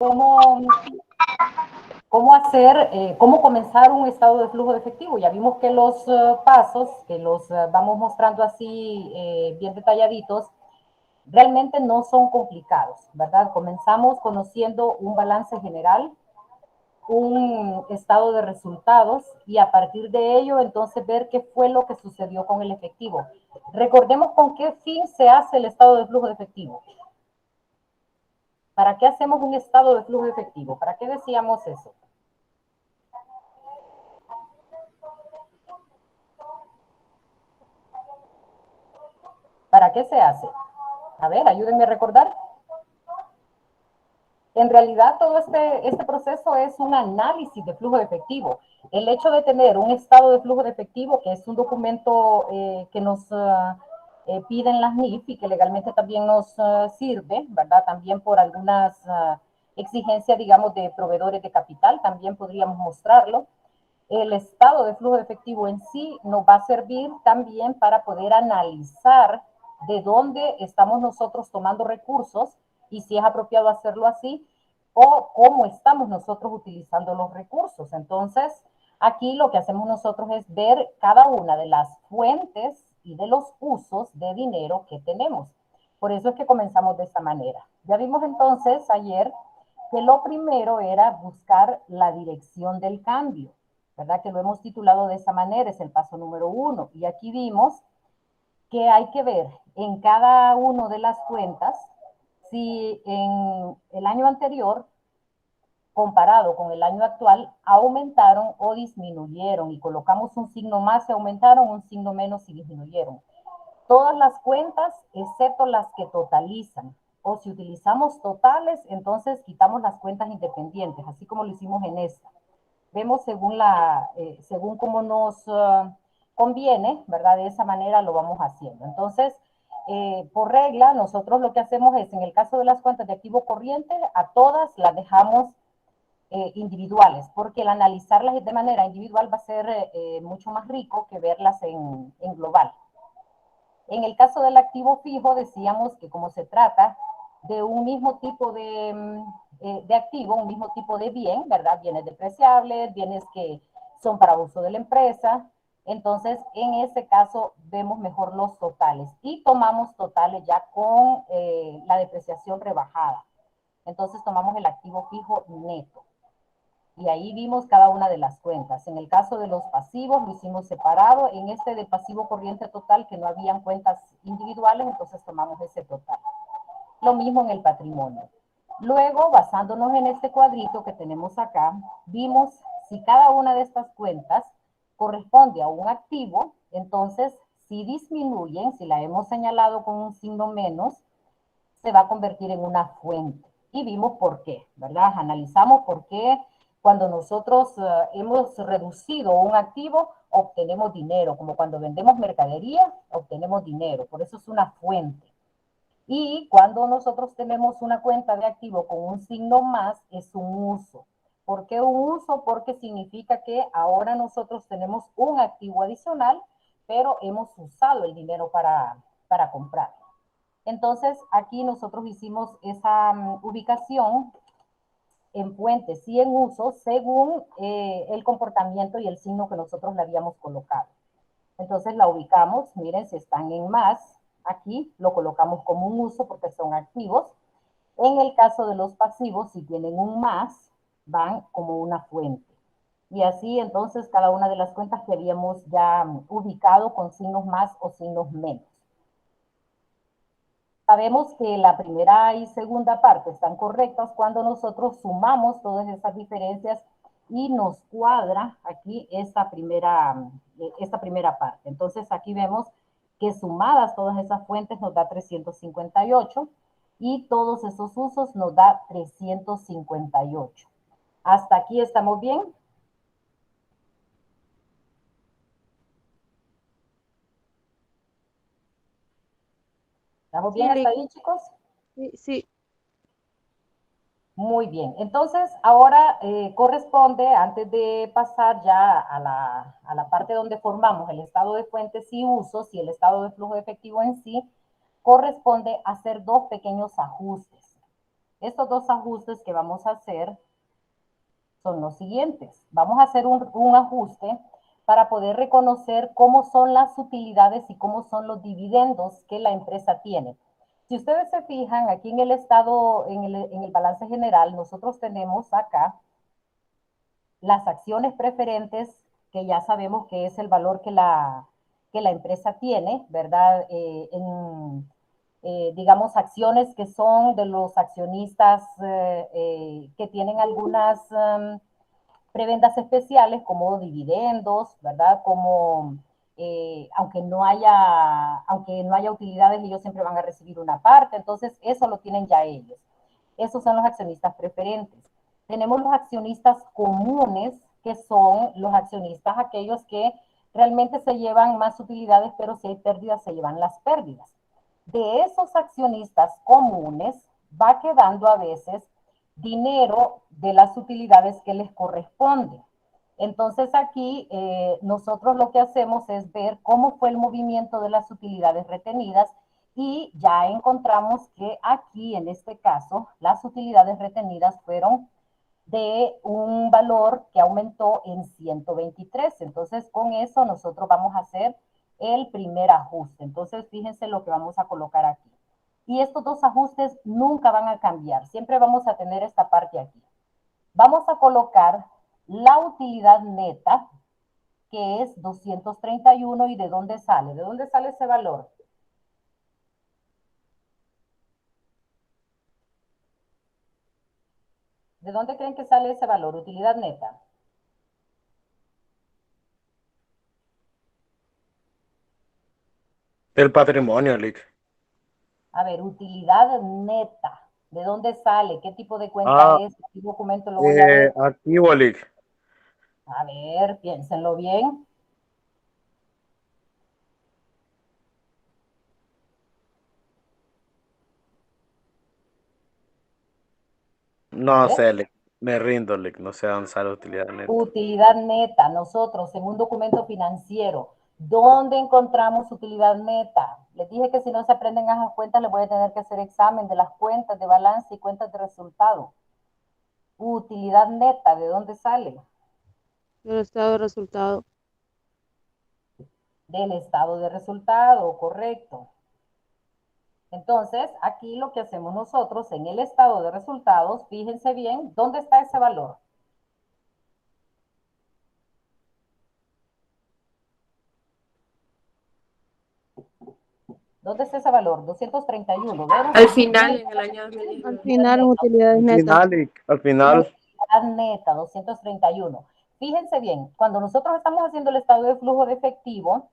cómo, cómo comenzar un estado de flujo de efectivo. Ya vimos que los pasos, que los vamos mostrando así bien detalladitos, realmente no son complicados, ¿verdad? Comenzamos conociendo un balance general, un estado de resultados y a partir de ello entonces ver qué fue lo que sucedió con el efectivo. Recordemos con qué fin se hace el estado de flujo de efectivo. ¿Para qué hacemos un estado de flujo de efectivo? ¿Para qué decíamos eso? ¿Para qué se hace? A ver, ayúdenme a recordar. En realidad todo este proceso es un análisis de flujo de efectivo. El hecho de tener un estado de flujo de efectivo, que es un documento que nos piden las NIF y que legalmente también nos sirve, ¿verdad? También por algunas exigencias, digamos, de proveedores de capital, también podríamos mostrarlo. El estado de flujo de efectivo en sí nos va a servir también para poder analizar de dónde estamos nosotros tomando recursos y si es apropiado hacerlo así o cómo estamos nosotros utilizando los recursos. Entonces, aquí lo que hacemos nosotros es ver cada una de las fuentes y de los usos de dinero que tenemos. Por eso es que comenzamos de esta manera. Ya vimos entonces ayer que lo primero era buscar la dirección del cambio. ¿Verdad? Que lo hemos titulado de esa manera, es el paso número 1. Y aquí vimos que hay que ver en cada una de las cuentas si en el año anterior, comparado con el año actual, aumentaron o disminuyeron. Y colocamos un signo más si aumentaron, un signo menos si disminuyeron. Todas las cuentas, excepto las que totalizan. O si utilizamos totales, entonces quitamos las cuentas independientes, así como lo hicimos en esta. Vemos según cómo nos conviene, ¿verdad? De esa manera lo vamos haciendo. Entonces, por regla, nosotros lo que hacemos es, en el caso de las cuentas de activo corriente, a todas las dejamos individuales, porque el analizarlas de manera individual va a ser mucho más rico que verlas en global. En el caso del activo fijo, decíamos que como se trata de un mismo tipo de activo, un mismo tipo de bien, ¿verdad? Bienes depreciables, bienes que son para uso de la empresa. Entonces, en ese caso, vemos mejor los totales y tomamos totales ya con la depreciación rebajada. Entonces, tomamos el activo fijo neto. Y ahí vimos cada una de las cuentas. En el caso de los pasivos lo hicimos separado. En este de pasivo corriente total, que no habían cuentas individuales, entonces tomamos ese total. Lo mismo en el patrimonio. Luego, basándonos en este cuadrito que tenemos acá, vimos si cada una de estas cuentas corresponde a un activo, entonces si disminuyen, si la hemos señalado con un signo menos, se va a convertir en una fuente. Y vimos por qué, ¿verdad? Analizamos por qué cuando nosotros hemos reducido un activo, obtenemos dinero, como cuando vendemos mercadería, obtenemos dinero, por eso es una fuente. Y cuando nosotros tenemos una cuenta de activo con un signo más, es un uso. ¿Por qué un uso? Porque significa que ahora nosotros tenemos un activo adicional, pero hemos usado el dinero para comprar. Entonces, aquí nosotros hicimos esa ubicación en fuentes y en uso según el comportamiento y el signo que nosotros le habíamos colocado. Entonces la ubicamos, miren, si están en más, aquí lo colocamos como un uso porque son activos. En el caso de los pasivos, si tienen un más, van como una fuente. Y así entonces cada una de las cuentas que habíamos ya ubicado con signos más o signos menos. Sabemos que la primera y segunda parte están correctas cuando nosotros sumamos todas esas diferencias y nos cuadra aquí esta primera parte. Entonces aquí vemos que sumadas todas esas fuentes nos da 358 y todos esos usos nos da 358. ¿Hasta aquí estamos bien? ¿Estamos Sí, bien hasta ahí, chicos? sí, sí. Muy bien, entonces ahora corresponde, antes de pasar ya a la parte donde formamos el estado de fuentes y usos y el estado de flujo de efectivo en sí, corresponde hacer dos pequeños ajustes. estos dos ajustes que vamos a hacer son los siguientes. Vamos a hacer un ajuste para poder reconocer cómo son las utilidades y cómo son los dividendos que la empresa tiene. Si ustedes se fijan, aquí en el estado, en el balance general, nosotros tenemos acá las acciones preferentes, que ya sabemos que es el valor que la empresa tiene, ¿verdad? Digamos, acciones que son de los accionistas que tienen algunas prebendas especiales como dividendos, ¿verdad? Como aunque no haya utilidades, ellos siempre van a recibir una parte, entonces eso lo tienen ya ellos. Esos son los accionistas preferentes. Tenemos los accionistas comunes, que son los accionistas aquellos que realmente se llevan más utilidades, pero si hay pérdidas, se llevan las pérdidas. De esos accionistas comunes va quedando a veces dinero de las utilidades que les corresponden. Entonces aquí nosotros lo que hacemos es ver cómo fue el movimiento de las utilidades retenidas y ya encontramos que aquí en este caso las utilidades retenidas fueron de un valor que aumentó en 123. Entonces con eso nosotros vamos a hacer el primer ajuste. Entonces fíjense lo que vamos a colocar aquí. Y estos dos ajustes nunca van a cambiar. Siempre vamos a tener esta parte aquí. Vamos a colocar la utilidad neta, que es 231. ¿Y de dónde sale? ¿De dónde sale ese valor? ¿De dónde creen que sale ese valor? Utilidad neta. Del patrimonio, Lick. A ver, utilidad neta. ¿De dónde sale? ¿Qué tipo de cuenta Ah, es? ¿Qué documento lo voy a ver? activo, Lick. A ver, piénsenlo bien. A No ver. sé, Lick. Me rindo, Lick. No sé dónde sale utilidad neta. Utilidad neta, nosotros en un documento financiero, ¿dónde encontramos utilidad neta? Les dije que si no se aprenden esas cuentas, les voy a tener que hacer examen de las cuentas de balance y cuentas de resultado. Utilidad neta, ¿de dónde sale? Del estado de resultado. Del estado de resultado, correcto. Entonces, aquí lo que hacemos nosotros en el estado de resultados, fíjense bien, ¿dónde está ese valor? ¿Dónde está ese valor? 231. Ver Al utilidad final, en el año Al 2019. final en utilidades Al netas. final, Lick. Al En final. utilidad neta, 231. Fíjense bien, cuando nosotros estamos haciendo el estado de flujo de efectivo,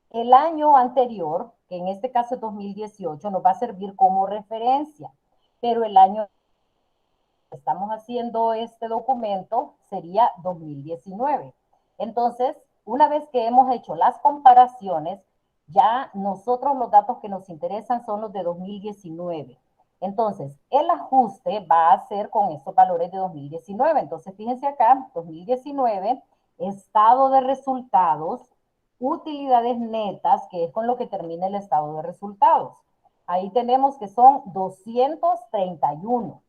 el año anterior, que en este caso es 2018, nos va a servir como referencia, pero el año que estamos haciendo este documento sería 2019. Entonces, una vez que hemos hecho las comparaciones, ya nosotros los datos que nos interesan son los de 2019. Entonces, el ajuste va a ser con estos valores de 2019. Entonces, fíjense acá, 2019, estado de resultados, utilidades netas, que es con lo que termina el estado de resultados. Ahí tenemos que son 231.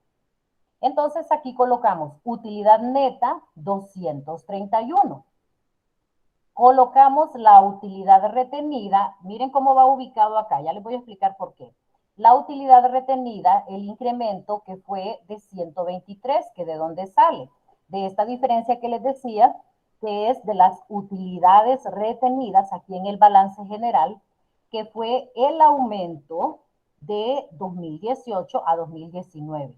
Entonces aquí colocamos utilidad neta 231. Colocamos la utilidad retenida. Miren cómo va ubicado acá. Ya les voy a explicar por qué. La utilidad retenida, el incremento que fue de 123, que de dónde sale. De esta diferencia que les decía, que es de las utilidades retenidas aquí en el balance general, que fue el aumento de 2018 a 2019.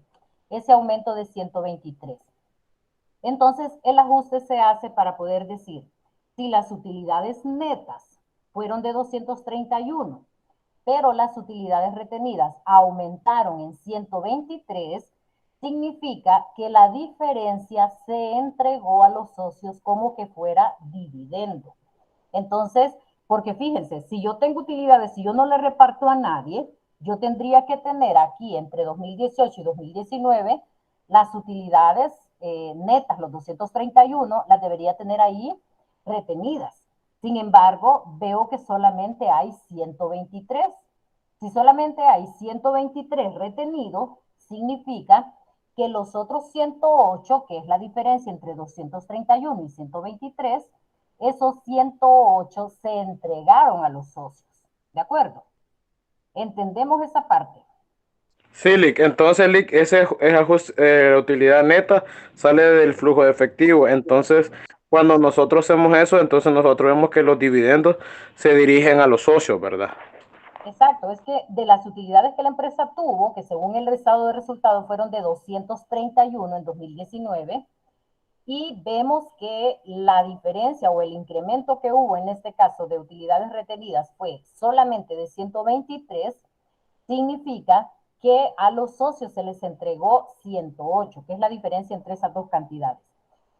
Ese aumento de 123. Entonces, el ajuste se hace para poder decir, si las utilidades netas fueron de 231, pero las utilidades retenidas aumentaron en 123, significa que la diferencia se entregó a los socios como que fuera dividendo. Entonces, porque fíjense, si yo tengo utilidades, si yo no le reparto a nadie, yo tendría que tener aquí entre 2018 y 2019 las utilidades netas, los 231, las debería tener ahí retenidas. Sin embargo, veo que solamente hay 123. Si solamente hay 123 retenidos, significa que los otros 108, que es la diferencia entre 231 y 123, esos 108 se entregaron a los socios. ¿De acuerdo? ¿Entendemos esa parte? Sí, Lick. Entonces, Lick, ese ajuste, la utilidad neta sale del flujo de efectivo. Entonces, cuando nosotros hacemos eso, entonces nosotros vemos que los dividendos se dirigen a los socios, ¿verdad? Exacto, es que de las utilidades que la empresa tuvo, que según el estado de resultados fueron de 231 en 2019, y vemos que la diferencia o el incremento que hubo en este caso de utilidades retenidas fue solamente de 123, significa que a los socios se les entregó 108, que es la diferencia entre esas dos cantidades.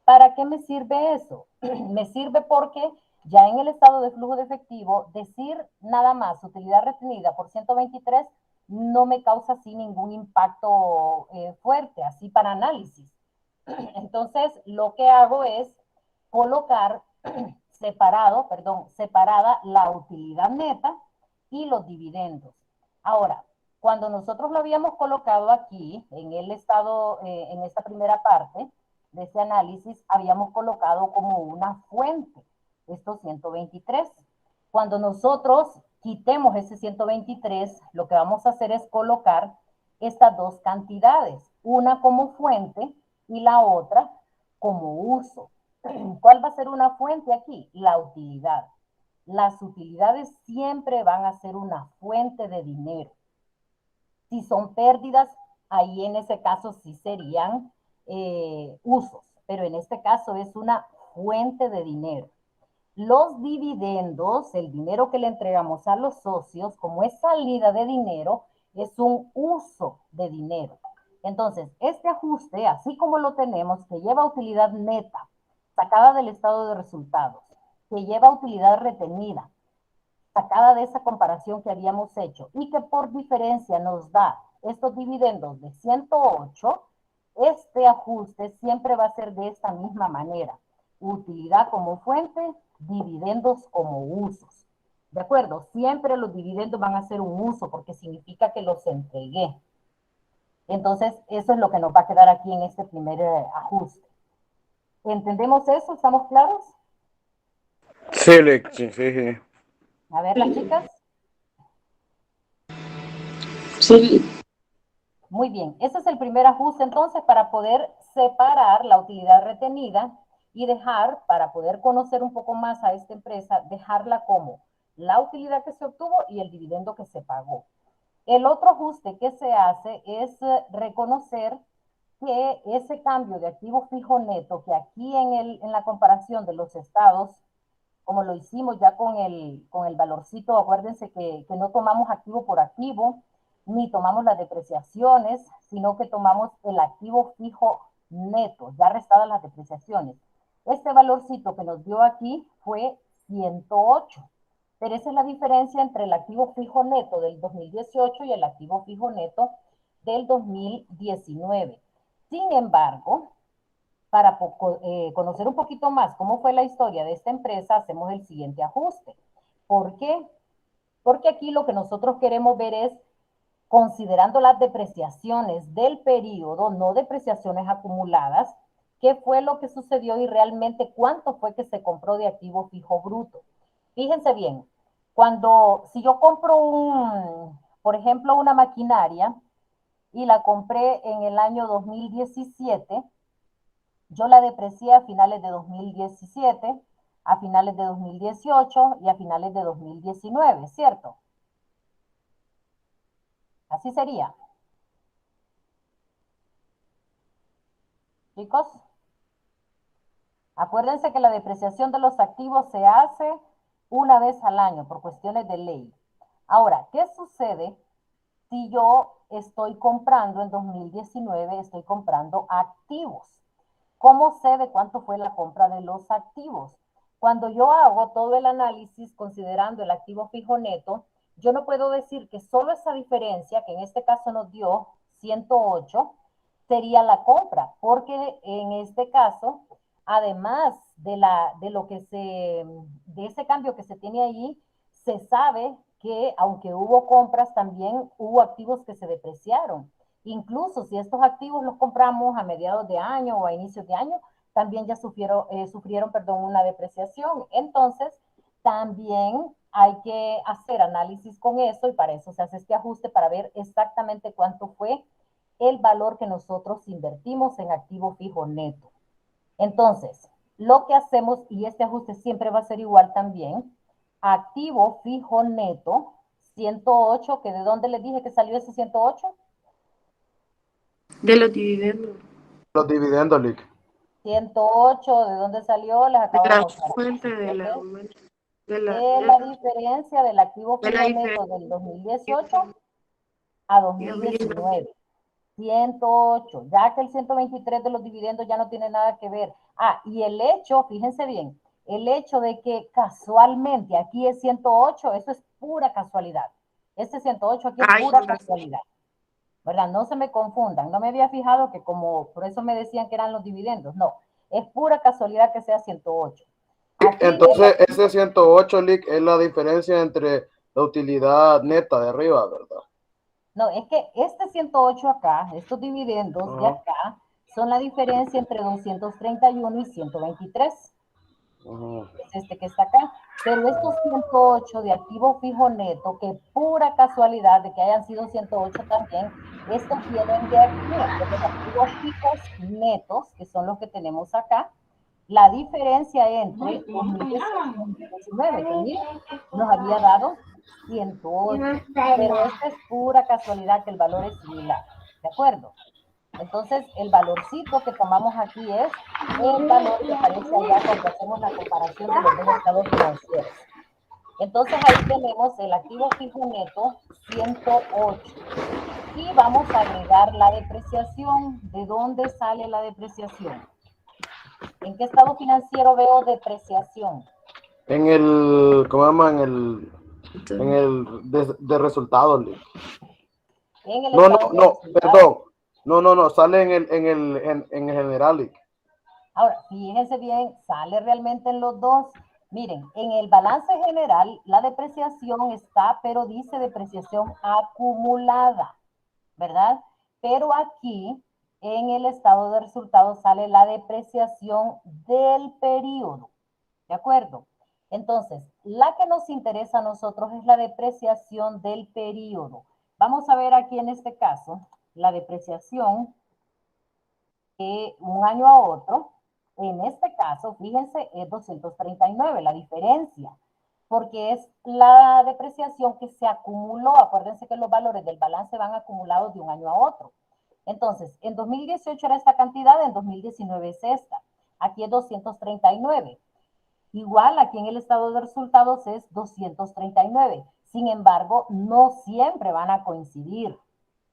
¿Para qué me sirve eso? Me sirve porque ya en el estado de flujo de efectivo, decir nada más utilidad retenida por 123 no me causa así ningún impacto fuerte, así para análisis. Entonces, lo que hago es colocar separada la utilidad neta y los dividendos. Ahora, cuando nosotros lo habíamos colocado aquí, en el estado, en esta primera parte de este análisis, habíamos colocado como una fuente estos 123. Cuando nosotros quitemos ese 123, lo que vamos a hacer es colocar estas dos cantidades, una como fuente y la otra como uso. ¿Cuál va a ser una fuente aquí? La utilidad. Las utilidades siempre van a ser una fuente de dinero. Si son pérdidas, ahí en ese caso sí serían usos, pero en este caso es una fuente de dinero. Los dividendos, el dinero que le entregamos a los socios, como es salida de dinero, es un uso de dinero. Entonces, este ajuste, así como lo tenemos, que lleva utilidad neta, sacada del estado de resultados, que lleva utilidad retenida, sacada de esa comparación que habíamos hecho, y que por diferencia nos da estos dividendos de 108, este ajuste siempre va a ser de esta misma manera. Utilidad como fuente, dividendos como usos. ¿De acuerdo? Siempre los dividendos van a ser un uso porque significa que los entregué. Entonces, eso es lo que nos va a quedar aquí en este primer ajuste. ¿Entendemos eso? ¿Estamos claros? Sí, Lick, sí, sí, sí. A ver, las chicas. Sí, Muy bien, ese es el primer ajuste entonces para poder separar la utilidad retenida y dejar, para poder conocer un poco más a esta empresa, dejarla como la utilidad que se obtuvo y el dividendo que se pagó. El otro ajuste que se hace es reconocer que ese cambio de activo fijo neto, que aquí en la comparación de los estados, como lo hicimos ya con el valorcito, acuérdense que no tomamos activo por activo, ni tomamos las depreciaciones, sino que tomamos el activo fijo neto, ya restadas las depreciaciones. Este valorcito que nos dio aquí fue 108, pero esa es la diferencia entre el activo fijo neto del 2018 y el activo fijo neto del 2019. Sin embargo, para conocer un poquito más cómo fue la historia de esta empresa, hacemos el siguiente ajuste. ¿Por qué? Porque aquí lo que nosotros queremos ver es, considerando las depreciaciones del periodo, no depreciaciones acumuladas, qué fue lo que sucedió y realmente cuánto fue que se compró de activo fijo bruto. Fíjense bien, si yo compro por ejemplo, una maquinaria y la compré en el año 2017, yo la deprecié a finales de 2017, a finales de 2018 y a finales de 2019, ¿cierto? Así sería. Chicos, acuérdense que la depreciación de los activos se hace una vez al año por cuestiones de ley. Ahora, ¿qué sucede si yo estoy comprando en 2019, estoy comprando activos? ¿Cómo sé de cuánto fue la compra de los activos? Cuando yo hago todo el análisis considerando el activo fijo neto, yo no puedo decir que solo esa diferencia, que en este caso nos dio 108, sería la compra, porque en este caso, además de ese cambio que se tiene allí, se sabe que aunque hubo compras, también hubo activos que se depreciaron. Incluso si estos activos los compramos a mediados de año o a inicios de año, también ya sufrieron una depreciación. Entonces, también hay que hacer análisis con eso y para eso se hace este ajuste para ver exactamente cuánto fue el valor que nosotros invertimos en activo fijo neto. Entonces, lo que hacemos, y este ajuste siempre va a ser igual también, activo fijo neto, 108, que de dónde les dije que salió ese 108? De los dividendos. Los dividendos, Lick. 108, ¿de dónde salió? Les De acabo de la mostrar. fuente de la La diferencia del activo de fijo la neto del 2018 a 2019. 108, ya que el 123 de los dividendos ya no tiene nada que ver. Ah, y el hecho, fíjense bien, el hecho de que casualmente aquí es 108, eso es pura casualidad. Este 108 aquí es pura casualidad, ¿verdad? No se me confundan, no me había fijado que como, por eso me decían que eran los dividendos, no, es pura casualidad que sea 108. Aquí entonces, ese 108, Lick, es la diferencia entre la utilidad neta de arriba, ¿verdad? No, es que este 108 acá, estos dividendos de acá, son la diferencia entre 231 y 123. Es este que está acá. Pero estos 108 de activo fijo neto, que pura casualidad de que hayan sido 108 también, estos vienen de aquí, de los activos fijos netos, que son los que tenemos acá. La diferencia entre 2018 y 2019, que miren, nos había dado 108, pero esta es pura casualidad que el valor es similar, ¿de acuerdo? Entonces, el valorcito que tomamos aquí es el valor que aparece allá cuando hacemos la comparación de los dos estados financieros. Entonces, ahí tenemos el activo fijo neto 108. Y vamos a agregar la depreciación. ¿De dónde sale la depreciación? ¿En qué estado financiero veo depreciación? En el, ¿cómo se llama? En el de resultados. En el No, estado no, perdón. No, sale en general. Ahora, fíjense bien, sale realmente en los dos. Miren, en el balance general, la depreciación está, pero dice depreciación acumulada, ¿verdad? Pero aquí, en el estado de resultados, sale la depreciación del periodo, ¿de acuerdo? Entonces, la que nos interesa a nosotros es la depreciación del periodo. Vamos a ver aquí en este caso, la depreciación de un año a otro. En este caso, fíjense, es 239 la diferencia, porque es la depreciación que se acumuló. Acuérdense que los valores del balance van acumulados de un año a otro. Entonces, en 2018 era esta cantidad, en 2019 es esta. Aquí es 239. Igual, aquí en el estado de resultados es 239. Sin embargo, no siempre van a coincidir.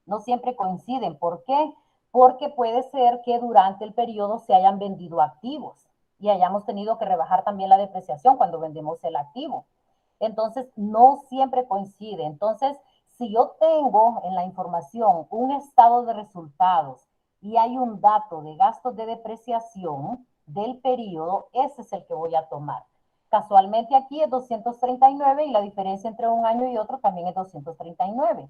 No siempre coinciden. ¿Por qué? Porque puede ser que durante el periodo se hayan vendido activos y hayamos tenido que rebajar también la depreciación cuando vendemos el activo. Entonces, no siempre coincide. Entonces, si yo tengo en la información un estado de resultados y hay un dato de gastos de depreciación del periodo, ese es el que voy a tomar. Casualmente aquí es 239 y la diferencia entre un año y otro también es 239.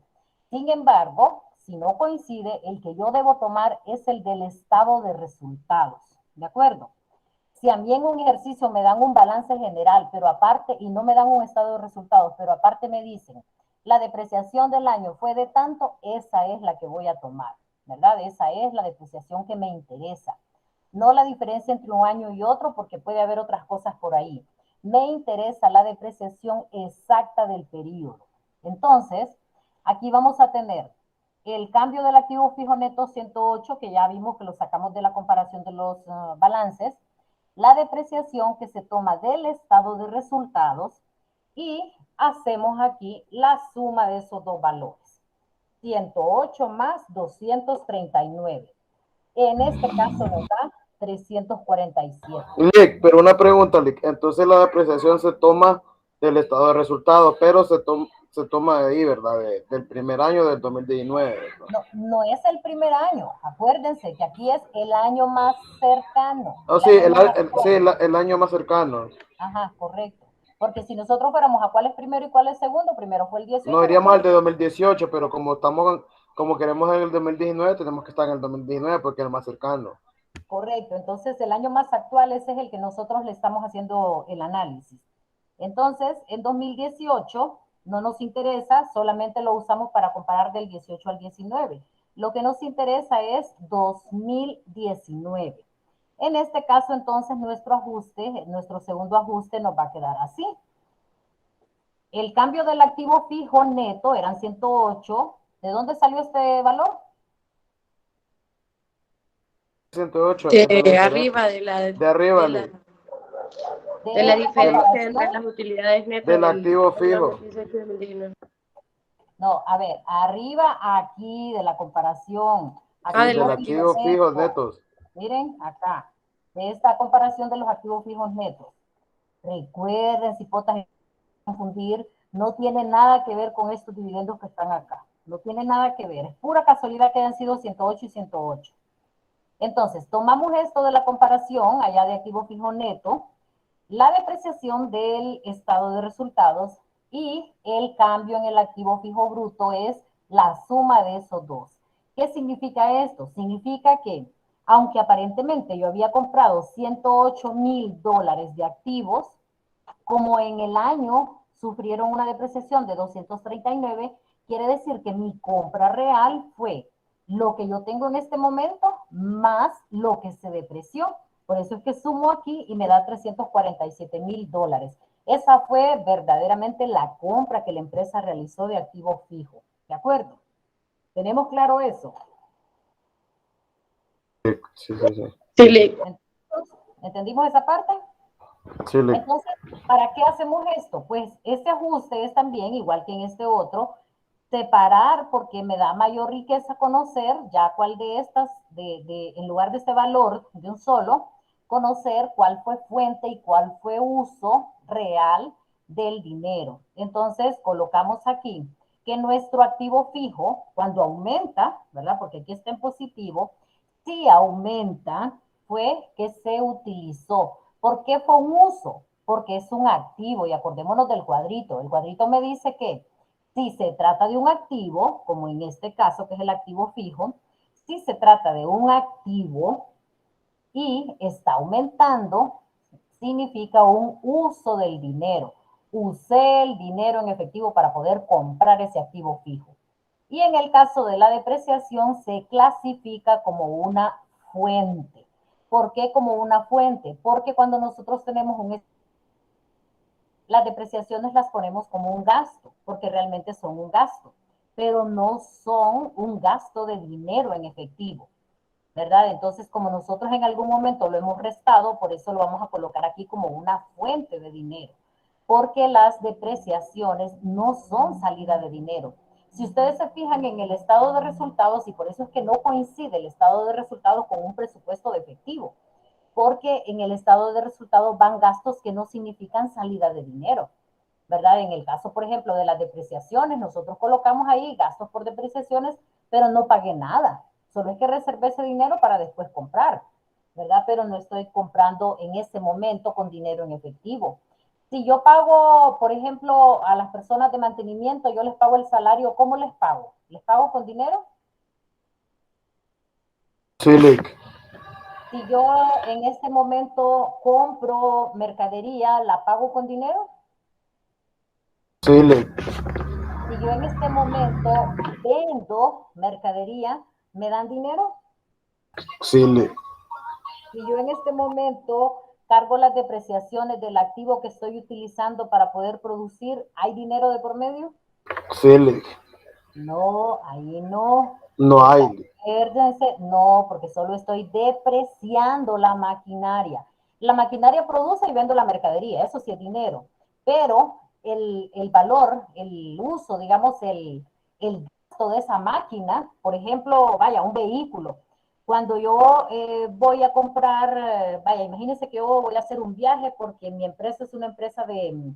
Sin embargo, si no coincide, el que yo debo tomar es el del estado de resultados, ¿de acuerdo? Si a mí en un ejercicio me dan un balance general, pero aparte, y no me dan un estado de resultados, pero aparte me dicen, la depreciación del año fue de tanto, esa es la que voy a tomar, ¿verdad? Esa es la depreciación que me interesa. No la diferencia entre un año y otro, porque puede haber otras cosas por ahí. Me interesa la depreciación exacta del periodo. Entonces, aquí vamos a tener el cambio del activo fijo neto 108, que ya vimos que lo sacamos de la comparación de los balances, la depreciación que se toma del estado de resultados y hacemos aquí la suma de esos dos valores. 108 más 239. En este caso nos da 347. Lick, pero una pregunta, Lick. Entonces la depreciación se toma del estado de resultados, pero se toma de ahí, ¿verdad? Del primer año del 2019. No es el primer año. Acuérdense que aquí es el año más cercano. Oh, sí, el año más cercano. Ajá, correcto. Porque si nosotros fuéramos a cuál es primero y cuál es segundo, primero fue el 18. No iríamos al de 2018, pero como estamos como queremos en el 2019, tenemos que estar en el 2019 porque es el más cercano. Correcto, entonces el año más actual ese es el que nosotros le estamos haciendo el análisis. Entonces, en 2018 no nos interesa, solamente lo usamos para comparar del 18 al 19. Lo que nos interesa es 2019. En este caso, entonces, nuestro segundo ajuste nos va a quedar así. El cambio del activo fijo neto eran 108. ¿De dónde salió este valor? 108. De arriba De arriba, de De la esta diferencia entre comparación. las utilidades netas del activo fijo. 2018 y 2019. No, a ver, arriba aquí de la comparación. Del activo fijo netos. Miren, acá, de esta comparación de los activos fijos netos. Recuerden, cipotas, confundir, no tiene nada que ver con estos dividendos que están acá. No tiene nada que ver. Es pura casualidad que hayan sido 108 y 108. Entonces, tomamos esto de la comparación, allá de activo fijo neto, la depreciación del estado de resultados y el cambio en el activo fijo bruto es la suma de esos dos. ¿Qué significa esto? Significa que, aunque aparentemente yo había comprado $108,000 de activos, como en el año sufrieron una depreciación de 239, quiere decir que mi compra real fue lo que yo tengo en este momento más lo que se depreció. Por eso es que sumo aquí y me da $347,000. Esa fue verdaderamente la compra que la empresa realizó de activo fijo. ¿De acuerdo? ¿Tenemos claro eso? Sí, sí, sí. Sí, ¿Entendimos esa parte? Sí, Entonces, ¿para qué hacemos esto? Pues este ajuste es también, igual que en este otro, separar porque me da mayor riqueza conocer ya cuál de estas, en lugar de este valor de un solo, conocer cuál fue fuente y cuál fue uso real del dinero. Entonces, colocamos aquí que nuestro activo fijo, cuando aumenta, ¿verdad? Porque aquí está en positivo, si aumenta, fue que se utilizó. ¿Por qué fue un uso? Porque es un activo y acordémonos del cuadrito. El cuadrito me dice que si se trata de un activo, como en este caso que es el activo fijo, si se trata de un activo y está aumentando, significa un uso del dinero. Usé el dinero en efectivo para poder comprar ese activo fijo. Y en el caso de la depreciación se clasifica como una fuente. ¿Por qué como una fuente? Porque cuando nosotros tenemos las depreciaciones las ponemos como un gasto, porque realmente son un gasto, pero no son un gasto de dinero en efectivo, ¿verdad? Entonces, como nosotros en algún momento lo hemos restado, por eso lo vamos a colocar aquí como una fuente de dinero, porque las depreciaciones no son salida de dinero. Si ustedes se fijan en el estado de resultados, y por eso es que no coincide el estado de resultados con un presupuesto de efectivo, porque en el estado de resultados van gastos que no significan salida de dinero, ¿verdad? En el caso, por ejemplo, de las depreciaciones, nosotros colocamos ahí gastos por depreciaciones, pero no pagué nada. Solo es que reservé ese dinero para después comprar, ¿verdad? Pero no estoy comprando en ese momento con dinero en efectivo. Si yo pago, por ejemplo, a las personas de mantenimiento, yo les pago el salario, ¿cómo les pago? ¿Les pago con dinero? sí, Lick. Si yo en este momento compro mercadería, ¿la pago con dinero? Sí, Lick. Si yo en este momento vendo mercadería, ¿me dan dinero? Sí, Lick. Si yo en este momento cargo las depreciaciones del activo que estoy utilizando para poder producir, ¿hay dinero de por medio? Sí, Lick. No, ahí no. No hay. Acuérdense, no, porque solo estoy depreciando la maquinaria. La maquinaria produce y vendo la mercadería, eso sí es dinero, pero el valor, el uso, digamos, el gasto de esa máquina, por ejemplo, vaya, un vehículo. Cuando yo voy a comprar, vaya, imagínense que yo voy a hacer un viaje porque mi empresa es una empresa de,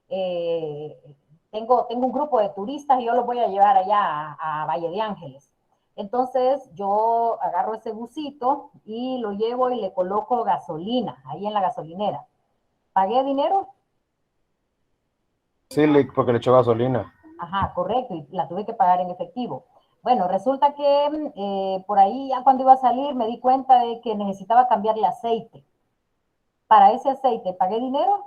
eh, tengo un grupo de turistas y yo los voy a llevar allá a Valle de Ángeles. Entonces yo agarro ese busito y lo llevo y le coloco gasolina ahí en la gasolinera. ¿Pagué dinero? Sí, Lick, porque le echó gasolina. Ajá, correcto, y la tuve que pagar en efectivo. Bueno, resulta que por ahí ya cuando iba a salir me di cuenta de que necesitaba cambiarle aceite. Para ese aceite, ¿pagué dinero?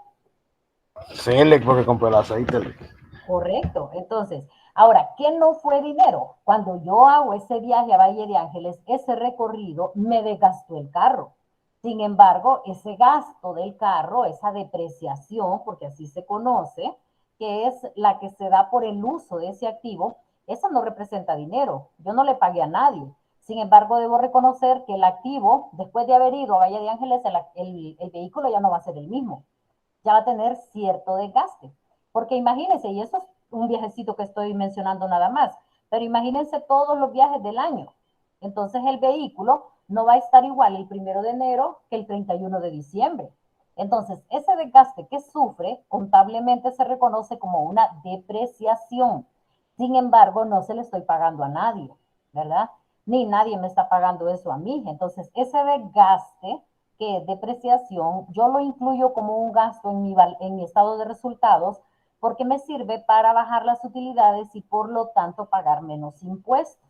Sí, Lick, porque compró el aceite, Lick. Correcto. Entonces, ahora, ¿qué no fue dinero? Cuando yo hago ese viaje a Valle de Ángeles, ese recorrido, me desgastó el carro. Sin embargo, ese gasto del carro, esa depreciación, porque así se conoce, que es la que se da por el uso de ese activo, eso no representa dinero. Yo no le pagué a nadie. Sin embargo, debo reconocer que el activo, después de haber ido a Valle de Ángeles, el vehículo ya no va a ser el mismo. Ya va a tener cierto desgaste. Porque imagínense, y eso es un viajecito que estoy mencionando nada más, pero imagínense todos los viajes del año. Entonces el vehículo no va a estar igual el 1 de enero que el 31 de diciembre. Entonces, ese desgaste que sufre contablemente se reconoce como una depreciación. Sin embargo, no se le estoy pagando a nadie, ¿verdad? Ni nadie me está pagando eso a mí. Entonces, ese desgaste que es depreciación, yo lo incluyo como un gasto en mi estado de resultados porque me sirve para bajar las utilidades y por lo tanto pagar menos impuestos.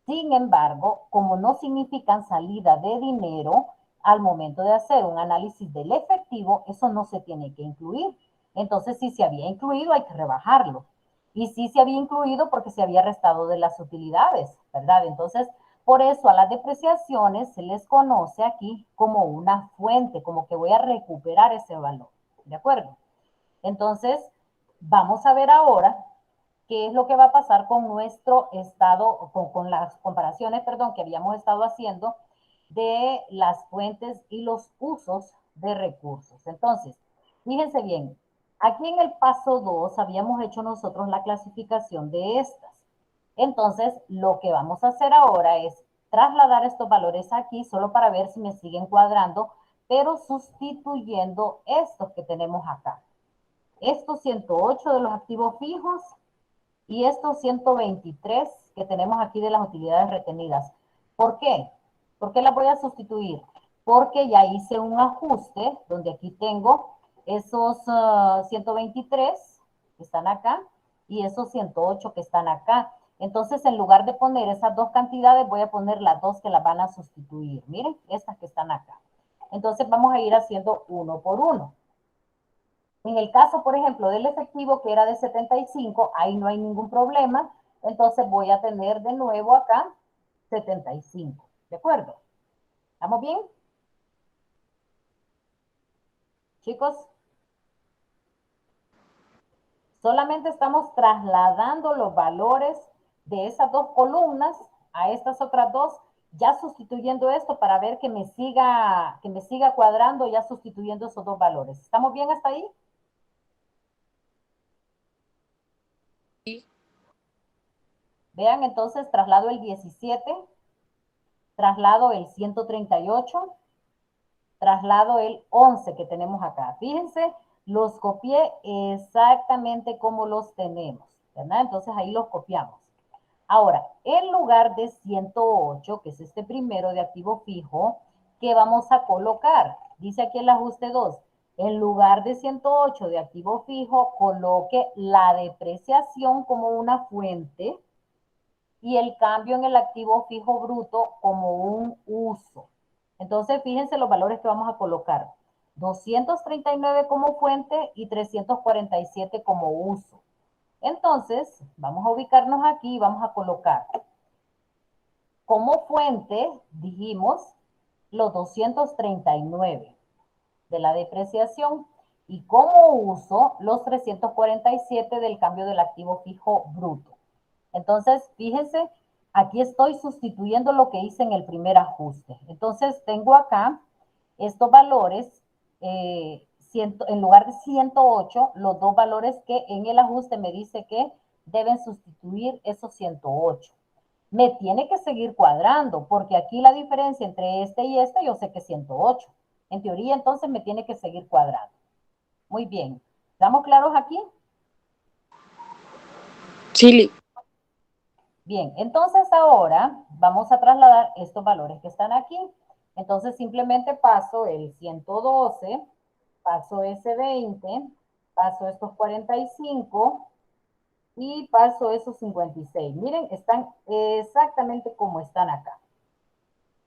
Sin embargo, como no significan salida de dinero, al momento de hacer un análisis del efectivo, eso no se tiene que incluir. Entonces, si se había incluido, hay que rebajarlo. Y si se había incluido porque se había restado de las utilidades, ¿verdad? Entonces, por eso a las depreciaciones se les conoce aquí como una fuente, como que voy a recuperar ese valor. ¿De acuerdo? Entonces, vamos a ver ahora qué es lo que va a pasar con nuestro estado, con las comparaciones, perdón, que habíamos estado haciendo de las fuentes y los usos de recursos. Entonces, fíjense bien, aquí en el paso 2 habíamos hecho nosotros la clasificación de estas. Entonces, lo que vamos a hacer ahora es trasladar estos valores aquí solo para ver si me siguen cuadrando, pero sustituyendo estos que tenemos acá. Estos 108 de los activos fijos y estos 123 que tenemos aquí de las utilidades retenidas. ¿Por qué? ¿Por qué las voy a sustituir? Porque ya hice un ajuste donde aquí tengo esos 123 que están acá y esos 108 que están acá. Entonces, en lugar de poner esas dos cantidades, voy a poner las dos que las van a sustituir. Miren, estas que están acá. Entonces, vamos a ir haciendo uno por uno. En el caso, por ejemplo, del efectivo que era de 75, ahí no hay ningún problema. Entonces voy a tener de nuevo acá 75. ¿De acuerdo? ¿Estamos bien? Chicos, solamente estamos trasladando los valores de esas dos columnas a estas otras dos, ya sustituyendo esto para ver que me siga cuadrando, ya sustituyendo esos dos valores. ¿Estamos bien hasta ahí? Sí. Vean, entonces traslado el 17, traslado el 138, traslado el 11 que tenemos acá. Fíjense, los copié exactamente como los tenemos, ¿verdad? Entonces ahí los copiamos. Ahora, en lugar de 108, que es este primero de activo fijo, ¿qué vamos a colocar? Dice aquí el ajuste 2. En lugar de 108 de activo fijo, coloque la depreciación como una fuente y el cambio en el activo fijo bruto como un uso. Entonces, fíjense los valores que vamos a colocar. 239 como fuente y 347 como uso. Entonces, vamos a ubicarnos aquí y vamos a colocar como fuente, dijimos, los 239 de la depreciación y como uso los 347 del cambio del activo fijo bruto. Entonces, fíjense, aquí estoy sustituyendo lo que hice en el primer ajuste. Entonces, tengo acá estos valores, en lugar de 108, los dos valores que en el ajuste me dice que deben sustituir esos 108. Me tiene que seguir cuadrando, porque aquí la diferencia entre este y este, yo sé que es 108. En teoría, entonces, me tiene que seguir cuadrando. Muy bien. ¿Estamos claros aquí? Chile. Bien, entonces ahora vamos a trasladar estos valores que están aquí. Entonces simplemente paso el 112, paso ese 20, paso estos 45 y paso esos 56. Miren, están exactamente como están acá.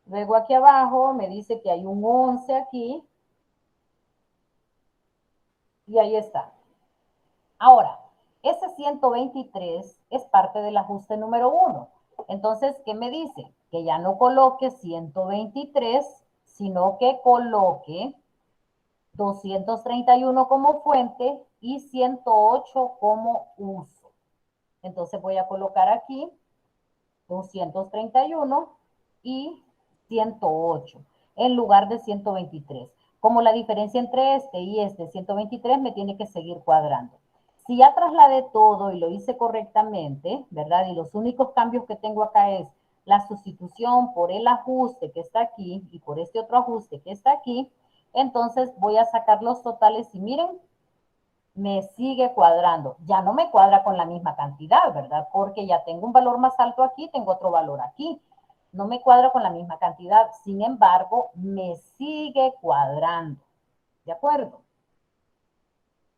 Luego aquí abajo me dice que hay un 11 aquí. Y ahí está. Ahora, ese 123 es parte del ajuste número 1. Entonces, ¿qué me dice? Que ya no coloque 123, sino que coloque 231 como fuente y 108 como uso. Entonces voy a colocar aquí 231 y 108 en lugar de 123. Como la diferencia entre este y este 123 me tiene que seguir cuadrando. Si ya trasladé todo y lo hice correctamente, ¿verdad? Y los únicos cambios que tengo acá es la sustitución por el ajuste que está aquí y por este otro ajuste que está aquí, entonces voy a sacar los totales y miren, me sigue cuadrando. Ya no me cuadra con la misma cantidad, ¿verdad? Porque ya tengo un valor más alto aquí, tengo otro valor aquí. No me cuadra con la misma cantidad. Sin embargo, me sigue cuadrando. ¿De acuerdo?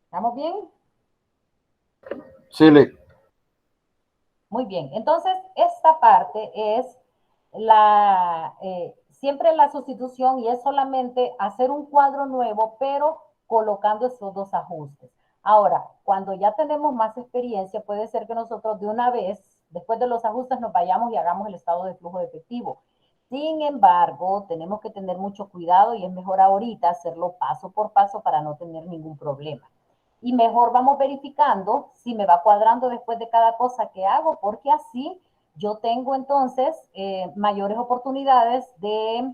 ¿Estamos bien? Sí, Lick. Muy bien. Entonces, esta parte es siempre la sustitución y es solamente hacer un cuadro nuevo, pero colocando esos dos ajustes. Ahora, cuando ya tenemos más experiencia, puede ser que nosotros de una vez, después de los ajustes, nos vayamos y hagamos el estado de flujo de efectivo. Sin embargo, tenemos que tener mucho cuidado y es mejor ahorita hacerlo paso por paso para no tener ningún problema. Y mejor vamos verificando si me va cuadrando después de cada cosa que hago, porque así yo tengo entonces mayores oportunidades de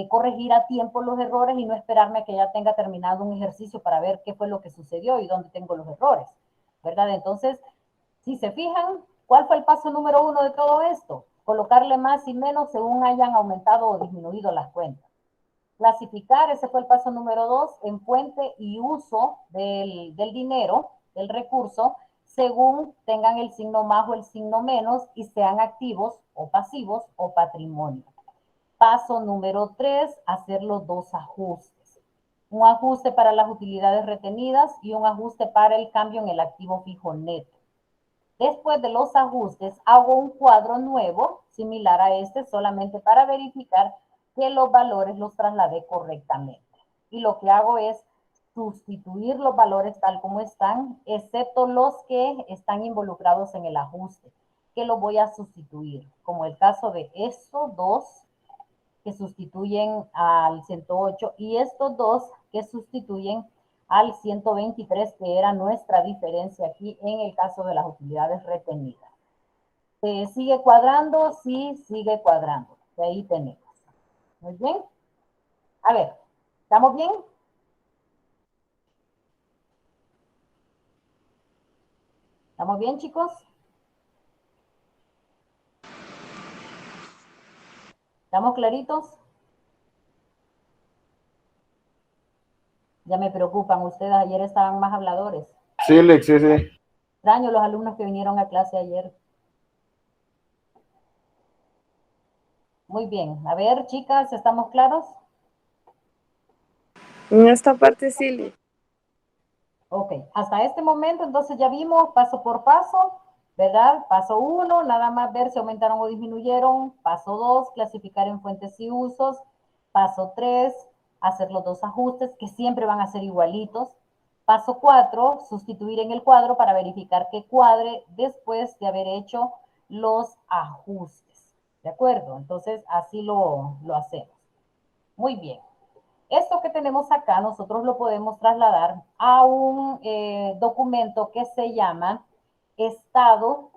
corregir a tiempo los errores y no esperarme a que ya tenga terminado un ejercicio para ver qué fue lo que sucedió y dónde tengo los errores, ¿verdad? Entonces, si se fijan, ¿cuál fue el paso número 1 de todo esto? Colocarle más y menos según hayan aumentado o disminuido las cuentas. Clasificar, ese fue el paso número 2, en fuente y uso del dinero, del recurso, según tengan el signo más o el signo menos y sean activos o pasivos o patrimonio. Paso número 3, hacer los dos ajustes. Un ajuste para las utilidades retenidas y un ajuste para el cambio en el activo fijo neto. Después de los ajustes, hago un cuadro nuevo, similar a este, solamente para verificar que los valores los trasladé correctamente. Y lo que hago es sustituir los valores tal como están, excepto los que están involucrados en el ajuste, que los voy a sustituir, como el caso de estos dos que sustituyen al 108 y estos dos que sustituyen al 123, que era nuestra diferencia aquí en el caso de las utilidades retenidas. ¿Sigue cuadrando? Sí, sigue cuadrando. De ahí tenemos. Muy bien. A ver, ¿estamos bien? ¿Estamos bien, chicos? ¿Estamos claritos? Ya me preocupan ustedes, ayer estaban más habladores. Sí, Lick, sí, sí. Extraño los alumnos que vinieron a clase ayer. Muy bien. A ver, chicas, ¿estamos claros? En esta parte sí, Lick. Ok, hasta este momento entonces ya vimos paso por paso, ¿verdad? Paso 1, nada más ver si aumentaron o disminuyeron. Paso 2, clasificar en fuentes y usos. Paso 3, hacer los dos ajustes que siempre van a ser igualitos. Paso 4, sustituir en el cuadro para verificar que cuadre después de haber hecho los ajustes. ¿De acuerdo? Entonces así lo hacemos. Muy bien. Esto que tenemos acá, nosotros lo podemos trasladar a un documento que se llama Estado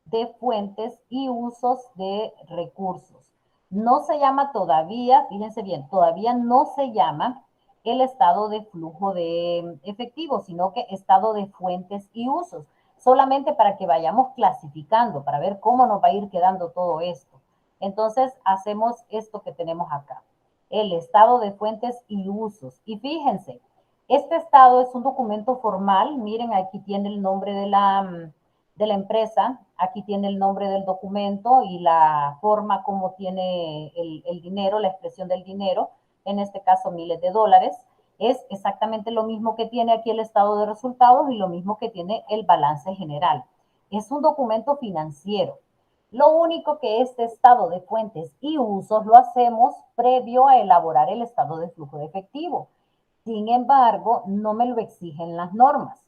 de Fuentes y Usos de Recursos. No se llama todavía, fíjense bien, todavía no se llama el estado de flujo de efectivo, sino que estado de fuentes y usos, solamente para que vayamos clasificando, para ver cómo nos va a ir quedando todo esto. Entonces, hacemos esto que tenemos acá, el estado de fuentes y usos. Y fíjense, este estado es un documento formal, miren, aquí tiene el nombre de la empresa, aquí tiene el nombre del documento y la forma como tiene el dinero, la expresión del dinero, en este caso miles de dólares. Es exactamente lo mismo que tiene aquí el estado de resultados y lo mismo que tiene el balance general. es un documento financiero. Lo único que este estado de fuentes y usos lo hacemos previo a elaborar el estado de flujo de efectivo. Sin embargo, no me lo exigen las normas.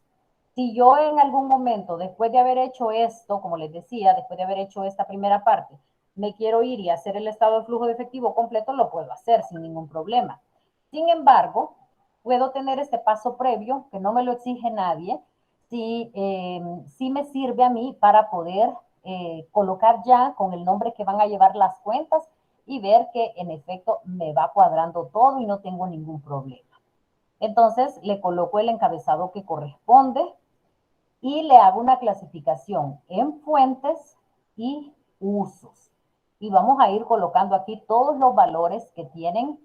Si yo en algún momento, después de haber hecho esto, como les decía, después de haber hecho esta primera parte, me quiero ir y hacer el estado de flujo de efectivo completo, lo puedo hacer sin ningún problema. Sin embargo, puedo tener este paso previo, que no me lo exige nadie, si me sirve a mí para poder colocar ya con el nombre que van a llevar las cuentas y ver que en efecto me va cuadrando todo y no tengo ningún problema. Entonces le coloco el encabezado que corresponde y le hago una clasificación en fuentes y usos. Y vamos a ir colocando aquí todos los valores que tienen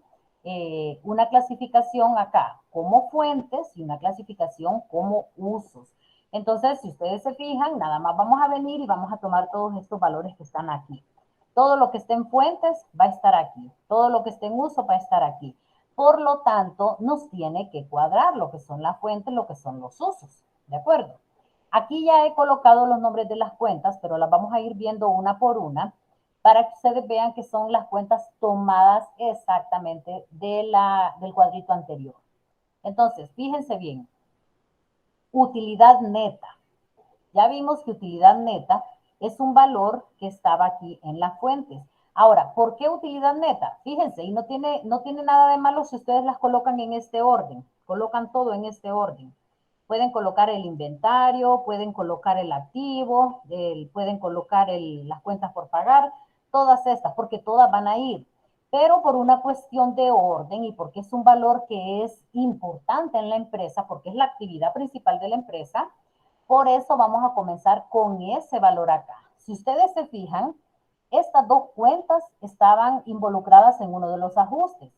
una clasificación acá como fuentes y una clasificación como usos. Entonces, si ustedes se fijan, nada más vamos a venir y vamos a tomar todos estos valores que están aquí. Todo lo que esté en fuentes va a estar aquí. Todo lo que esté en uso va a estar aquí. Por lo tanto, nos tiene que cuadrar lo que son las fuentes, lo que son los usos. ¿De acuerdo? Aquí ya he colocado los nombres de las cuentas, pero las vamos a ir viendo una por una para que ustedes vean que son las cuentas tomadas exactamente del cuadrito anterior. Entonces, fíjense bien. Utilidad neta. Ya vimos que utilidad neta es un valor que estaba aquí en las fuentes. Ahora, ¿por qué utilidad neta? Fíjense, y no tiene nada de malo si ustedes las colocan en este orden. Colocan todo en este orden. Pueden colocar el inventario, pueden colocar el activo, pueden colocar las cuentas por pagar, todas estas, porque todas van a ir. Pero por una cuestión de orden y porque es un valor que es importante en la empresa, porque es la actividad principal de la empresa, por eso vamos a comenzar con ese valor acá. Si ustedes se fijan, estas dos cuentas estaban involucradas en uno de los ajustes.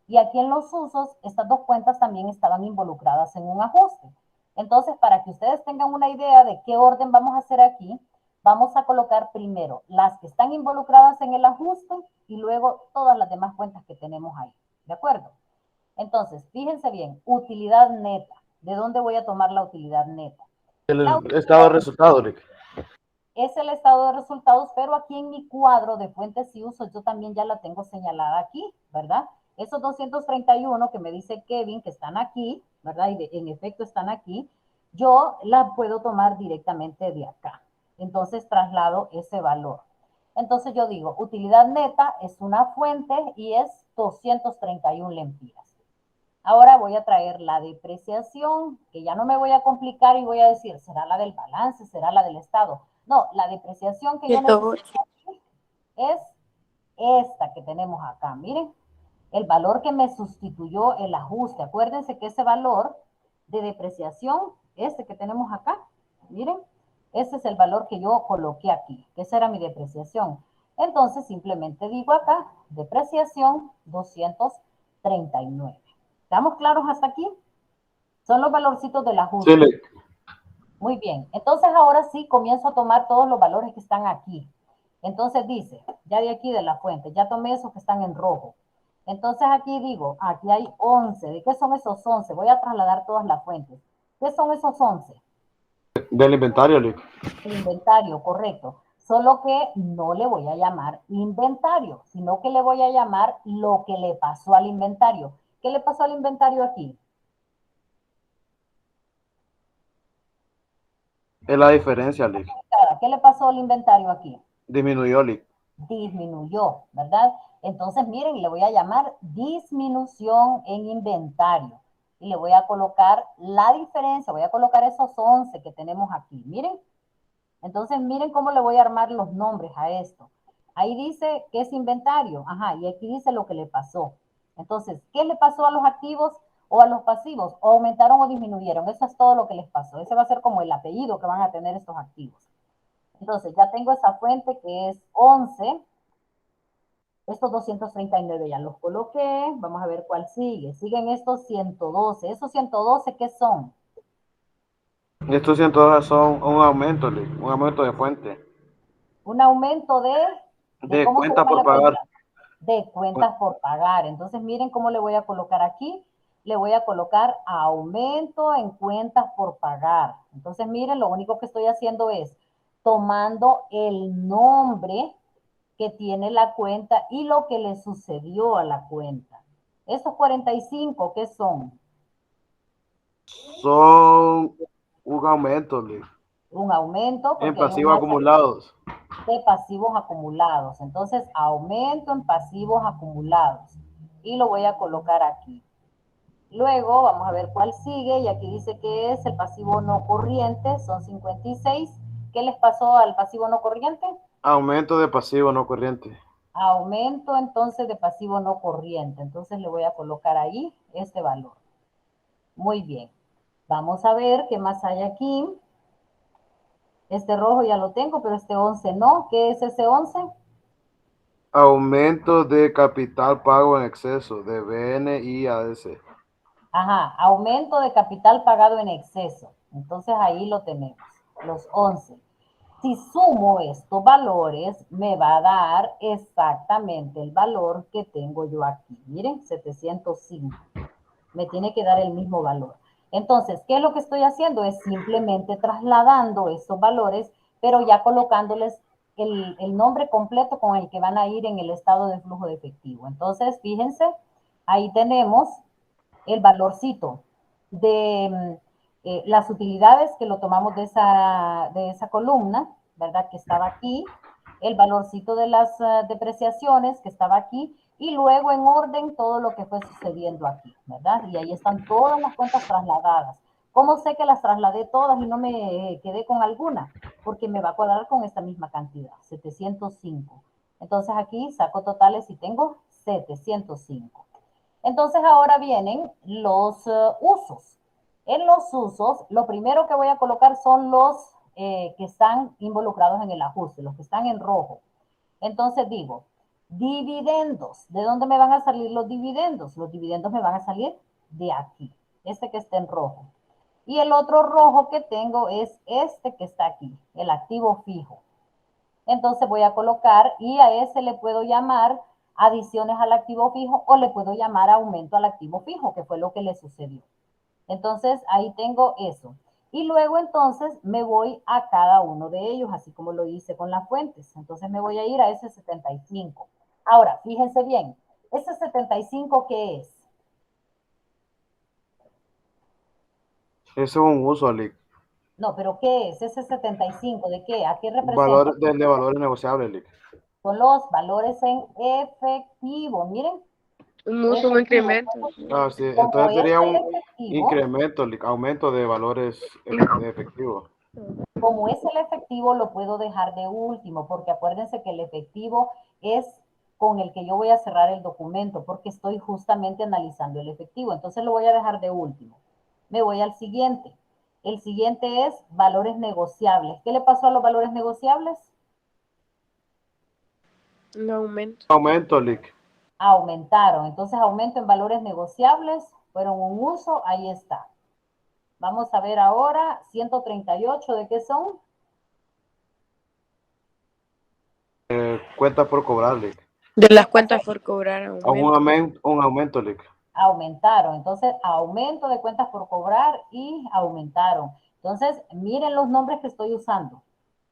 Y aquí en los usos, estas dos cuentas también estaban involucradas en un ajuste. Entonces, para que ustedes tengan una idea de qué orden vamos a hacer aquí, vamos a colocar primero las que están involucradas en el ajuste y luego todas las demás cuentas que tenemos ahí. ¿De acuerdo? Entonces, fíjense bien, utilidad neta. ¿De dónde voy a tomar la utilidad neta? El estado de resultados, Lick. Es el estado de resultados, pero aquí en mi cuadro de fuentes y usos yo también ya la tengo señalada aquí, ¿verdad? Esos 231 que me dice Kevin que están aquí, ¿verdad? Y en efecto están aquí, yo la puedo tomar directamente de acá. Entonces traslado ese valor. Entonces yo digo, utilidad neta es una fuente y es 231 lempiras. Ahora voy a traer la depreciación, que ya no me voy a complicar y voy a decir, ¿será la del balance? ¿Será la del estado? No, la depreciación que yo necesito es esta que tenemos acá. Miren, el valor que me sustituyó el ajuste. Acuérdense que ese valor de depreciación, este que tenemos acá, miren, ese es el valor que yo coloqué aquí, que esa era mi depreciación. Entonces, simplemente digo acá, depreciación 239. ¿Estamos claros hasta aquí? Son los valorcitos del ajuste. Sí, Muy bien. Entonces, ahora sí comienzo a tomar todos los valores que están aquí. Entonces dice, ya de aquí de la fuente, ya tomé esos que están en rojo. Entonces aquí digo, aquí hay 11. ¿De qué son esos 11? Voy a trasladar todas las fuentes. ¿Qué son esos 11? del inventario, Lick. El inventario, correcto. Solo que no le voy a llamar inventario, sino que le voy a llamar lo que le pasó al inventario. ¿Qué le pasó al inventario aquí? Es la diferencia, Lick. ¿Qué le pasó al inventario aquí? Disminuyó, Lick. Disminuyó, ¿verdad? Entonces, miren, le voy a llamar disminución en inventario. Y le voy a colocar la diferencia, voy a colocar esos 11 que tenemos aquí. Miren. Entonces, miren cómo le voy a armar los nombres a esto. Ahí dice que es inventario. Ajá, y aquí dice lo que le pasó. Entonces, ¿qué le pasó a los activos o a los pasivos? ¿O aumentaron o disminuyeron? Eso es todo lo que les pasó. Ese va a ser como el apellido que van a tener estos activos. Entonces, ya tengo esa fuente que es 11. Estos 239 ya los coloqué. Vamos a ver cuál sigue. Siguen estos 112. ¿Esos 112 qué son? Estos 102 son un aumento, Lick. Un aumento de fuente. Un aumento De ¿cómo se cuenta llama por la pagar. cuenta? De cuentas por pagar. Entonces, miren cómo le voy a colocar aquí. Le voy a colocar aumento en cuentas por pagar. Entonces, miren, lo único que estoy haciendo es tomando el nombre que tiene la cuenta y lo que le sucedió a la cuenta. Estos 45, ¿qué son? Son un aumento, Lick. Un aumento En porque hay un pasivos acumulados. de pasivos acumulados. Entonces, aumento en pasivos acumulados. Y lo voy a colocar aquí. Luego, vamos a ver cuál sigue. Y aquí dice que es el pasivo no corriente. Son 56. ¿Qué les pasó al pasivo no corriente? Aumento de pasivo no corriente. Aumento entonces de pasivo no corriente. Entonces le voy a colocar ahí este valor. Muy bien. Vamos a ver qué más hay aquí. Este rojo ya lo tengo, pero este 11 no. ¿Qué es ese 11? Aumento de capital pago en exceso de BN y ADC. Ajá, aumento de capital pagado en exceso. Entonces ahí lo tenemos, los 11. Si sumo estos valores, me va a dar exactamente el valor que tengo yo aquí. Miren, 705. Me tiene que dar el mismo valor. Entonces, ¿qué es lo que estoy haciendo? Es simplemente trasladando esos valores, pero ya colocándoles el nombre completo con el que van a ir en el estado de flujo de efectivo. Entonces, fíjense, ahí tenemos el valorcito de las utilidades que lo tomamos de esa columna, ¿verdad? Que estaba aquí, el valorcito de las depreciaciones que estaba aquí, y luego en orden todo lo que fue sucediendo aquí, ¿verdad? Y ahí están todas las cuentas trasladadas. ¿Cómo sé que las trasladé todas y no me quedé con alguna? Porque me va a cuadrar con esta misma cantidad, 705. Entonces aquí saco totales y tengo 705. Entonces ahora vienen los usos. En los usos, lo primero que voy a colocar son los que están involucrados en el ajuste, los que están en rojo. Entonces digo, dividendos. ¿De dónde me van a salir los dividendos? Los dividendos me van a salir de aquí, este que está en rojo. Y el otro rojo que tengo es este que está aquí, el activo fijo. Entonces voy a colocar y a ese le puedo llamar adiciones al activo fijo o le puedo llamar aumento al activo fijo, que fue lo que le sucedió. Entonces ahí tengo eso. Y luego entonces me voy a cada uno de ellos, así como lo hice con las fuentes. Entonces me voy a ir a ese 75. Ahora, fíjense bien, ese 75, ¿qué es? Ese es un uso, Lick. No, pero ¿qué es? ¿Ese 75 de qué? ¿A qué representa? Valor de valores negociables, Lick. Son los valores en efectivo. Miren, Un uso, un efectivo. incremento. Ah, sí. Como Entonces es sería el un efectivo, incremento, Lick, aumento de valores de efectivo. como es el efectivo, lo puedo dejar de último, porque acuérdense que el efectivo es con el que yo voy a cerrar el documento, porque estoy justamente analizando el efectivo. Entonces lo voy a dejar de último. Me voy al siguiente. El siguiente es valores negociables. ¿Qué le pasó a los valores negociables? Un aumento. Aumento, Lick. Aumentaron. Entonces aumento en valores negociables, fueron un uso, ahí está. Vamos a ver ahora, 138, ¿de qué son? Cuenta por cobrar, Lick. De las cuentas por cobrar Un aumento, Lick. Aumentaron. Entonces, aumento de cuentas por cobrar y aumentaron. Entonces, miren los nombres que estoy usando.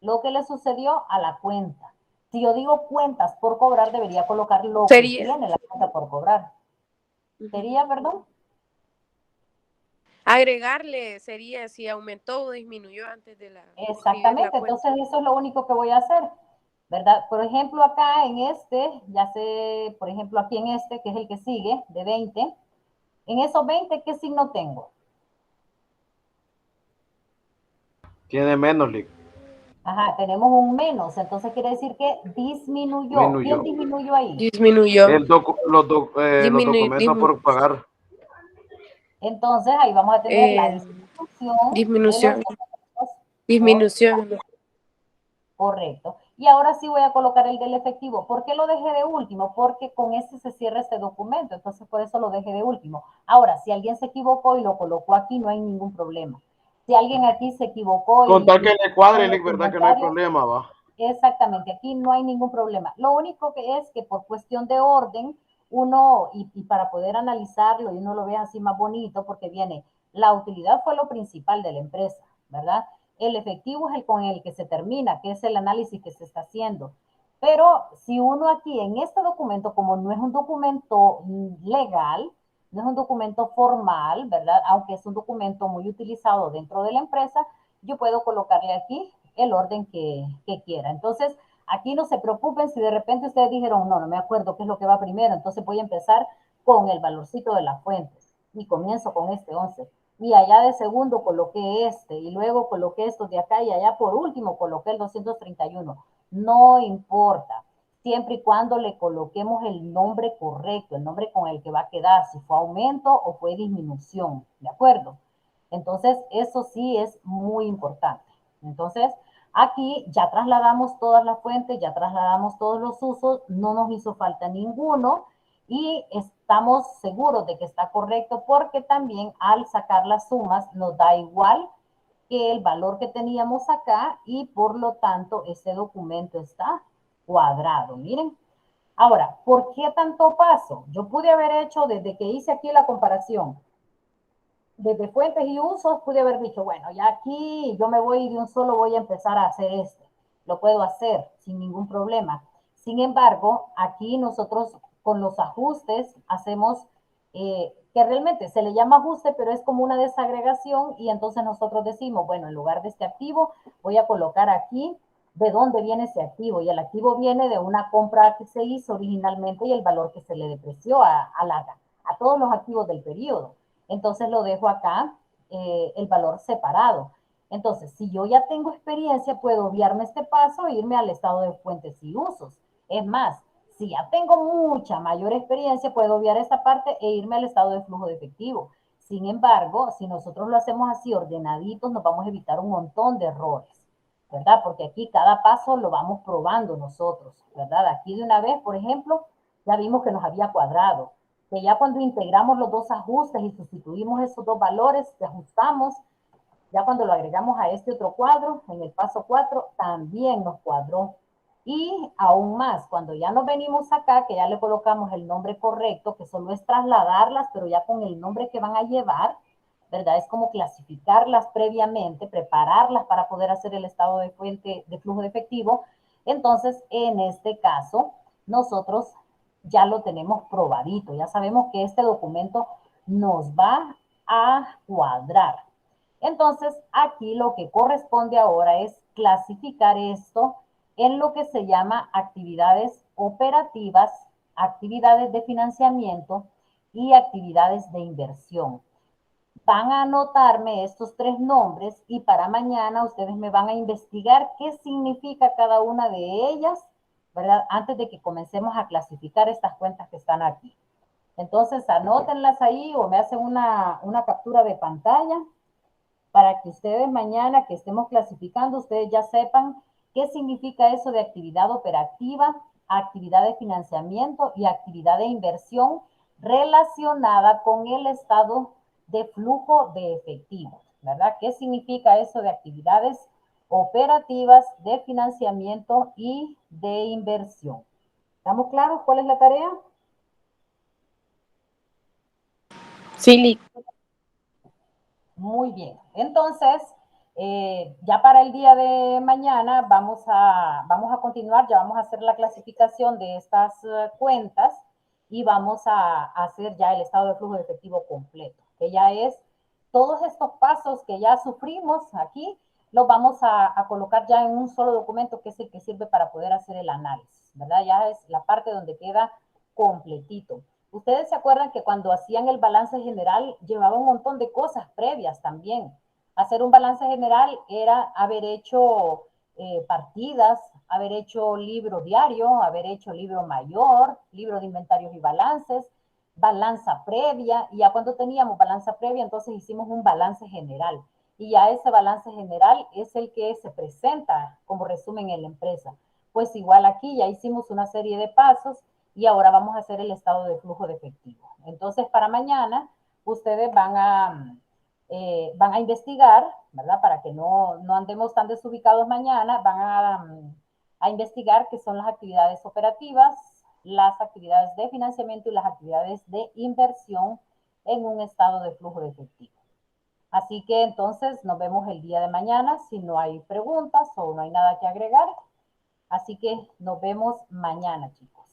Lo que le sucedió a la cuenta. Si yo digo cuentas por cobrar, debería colocar lo que Sería. tiene la cuenta por cobrar. ¿Sería, perdón? Agregarle sería si aumentó o disminuyó antes de la escribir Exactamente. la cuenta. Entonces, eso es lo único que voy a hacer. ¿Verdad? Por ejemplo, acá en este, ya sé, por ejemplo, aquí en este, que es el que sigue, de 20, en esos 20, ¿qué signo tengo? Tiene menos, Lick. Ajá, tenemos un menos, entonces quiere decir que disminuyó. ¿Quién disminuyó ahí? Disminuyó. Los documentos por pagar. Entonces ahí vamos a tener la disminución de los Disminución. documentos. Disminución. Correcto. Y ahora sí voy a colocar el del efectivo. ¿Por qué lo dejé de último? Porque con este se cierra este documento, entonces por eso lo dejé de último. Ahora, si alguien se equivocó y lo colocó aquí, no hay ningún problema. Si alguien aquí se equivocó Con tal que le cuadre, y Lick, ¿verdad? Que no hay problema, va. exactamente, aquí no hay ningún problema. Lo único que es que por cuestión de orden, uno, y para poder analizarlo y uno lo vea así más bonito, porque viene, la utilidad fue lo principal de la empresa, ¿verdad? el efectivo es el con el que se termina, que es el análisis que se está haciendo. Pero si uno aquí en este documento, como no es un documento legal, no es un documento formal, ¿verdad? Aunque es un documento muy utilizado dentro de la empresa, yo puedo colocarle aquí el orden que quiera. Entonces, aquí no se preocupen si de repente ustedes dijeron, no me acuerdo qué es lo que va primero, entonces voy a empezar con el valorcito de la fuente y comienzo con este 11. Y allá de segundo coloqué este, y luego coloqué estos de acá, y allá por último coloqué el 231. No importa, siempre y cuando le coloquemos el nombre correcto, el nombre con el que va a quedar, si fue aumento o fue disminución, ¿de acuerdo? Entonces, eso sí es muy importante. Entonces, aquí ya trasladamos todas las fuentes, ya trasladamos todos los usos, no nos hizo falta ninguno y estamos seguros de que está correcto porque también al sacar las sumas nos da igual que el valor que teníamos acá y por lo tanto este documento está cuadrado. Miren. Ahora, ¿por qué tanto paso? Yo pude haber hecho desde que hice aquí la comparación desde fuentes y usos, pude haber dicho, bueno, ya aquí yo me voy de un solo, voy a empezar a hacer este. Lo puedo hacer sin ningún problema. Sin embargo, aquí nosotros con los ajustes hacemos, que realmente se le llama ajuste, pero es como una desagregación y entonces nosotros decimos, bueno, en lugar de este activo, voy a colocar aquí de dónde viene ese activo. Y el activo viene de una compra que se hizo originalmente y el valor que se le depreció a todos los activos del periodo. Entonces lo dejo acá, el valor separado. Entonces, si yo ya tengo experiencia, puedo obviarme este paso e irme al estado de fuentes y usos. Es más, si ya tengo mucha mayor experiencia, puedo obviar esta parte e irme al estado de flujo de efectivo. Sin embargo, si nosotros lo hacemos así ordenaditos, nos vamos a evitar un montón de errores, ¿verdad? Porque aquí cada paso lo vamos probando nosotros, ¿verdad? Aquí de una vez, por ejemplo, ya vimos que nos había cuadrado, que ya cuando integramos los dos ajustes y sustituimos esos dos valores, que ajustamos, ya cuando lo agregamos a este otro cuadro, en el paso 4, también nos cuadró. Y aún más, cuando ya nos venimos acá, que ya le colocamos el nombre correcto, que solo es trasladarlas, pero ya con el nombre que van a llevar, ¿verdad? Es como clasificarlas previamente, prepararlas para poder hacer el estado de fuente de flujo de efectivo. Entonces, en este caso, nosotros ya lo tenemos probadito, ya sabemos que este documento nos va a cuadrar. Entonces, aquí lo que corresponde ahora es clasificar esto en lo que se llama actividades operativas, actividades de financiamiento y actividades de inversión. Van a anotarme estos tres nombres y para mañana ustedes me van a investigar qué significa cada una de ellas, ¿verdad? Antes de que comencemos a clasificar estas cuentas que están aquí. Entonces, anótenlas ahí o me hacen una captura de pantalla para que ustedes mañana que estemos clasificando, ustedes ya sepan qué significa eso de actividad operativa, actividad de financiamiento y actividad de inversión relacionada con el estado de flujo de efectivo, ¿verdad? ¿Qué significa eso de actividades operativas, de financiamiento y de inversión? ¿Estamos claros cuál es la tarea? Sí, Lick. Muy bien. Entonces, ya para el día de mañana vamos a continuar, ya vamos a hacer la clasificación de estas cuentas y vamos a hacer ya el estado de flujo de efectivo completo, que ya es todos estos pasos que ya sufrimos aquí, los vamos a colocar ya en un solo documento que es el que sirve para poder hacer el análisis, ¿verdad? Ya es la parte donde queda completito. Ustedes se acuerdan que cuando hacían el balance general llevaba un montón de cosas previas también. Hacer un balance general era haber hecho partidas, haber hecho libro diario, haber hecho libro mayor, libro de inventarios y balances, balanza previa, y ya cuando teníamos balanza previa, entonces hicimos un balance general. Y ya ese balance general es el que se presenta como resumen en la empresa. Pues igual aquí ya hicimos una serie de pasos y ahora vamos a hacer el estado de flujo de efectivo. Entonces, para mañana, ustedes van a investigar, ¿verdad? Para que no andemos tan desubicados mañana, van a investigar qué son las actividades operativas, las actividades de financiamiento y las actividades de inversión en un estado de flujo de efectivo. Así que entonces nos vemos el día de mañana si no hay preguntas o no hay nada que agregar. Así que nos vemos mañana, chicos.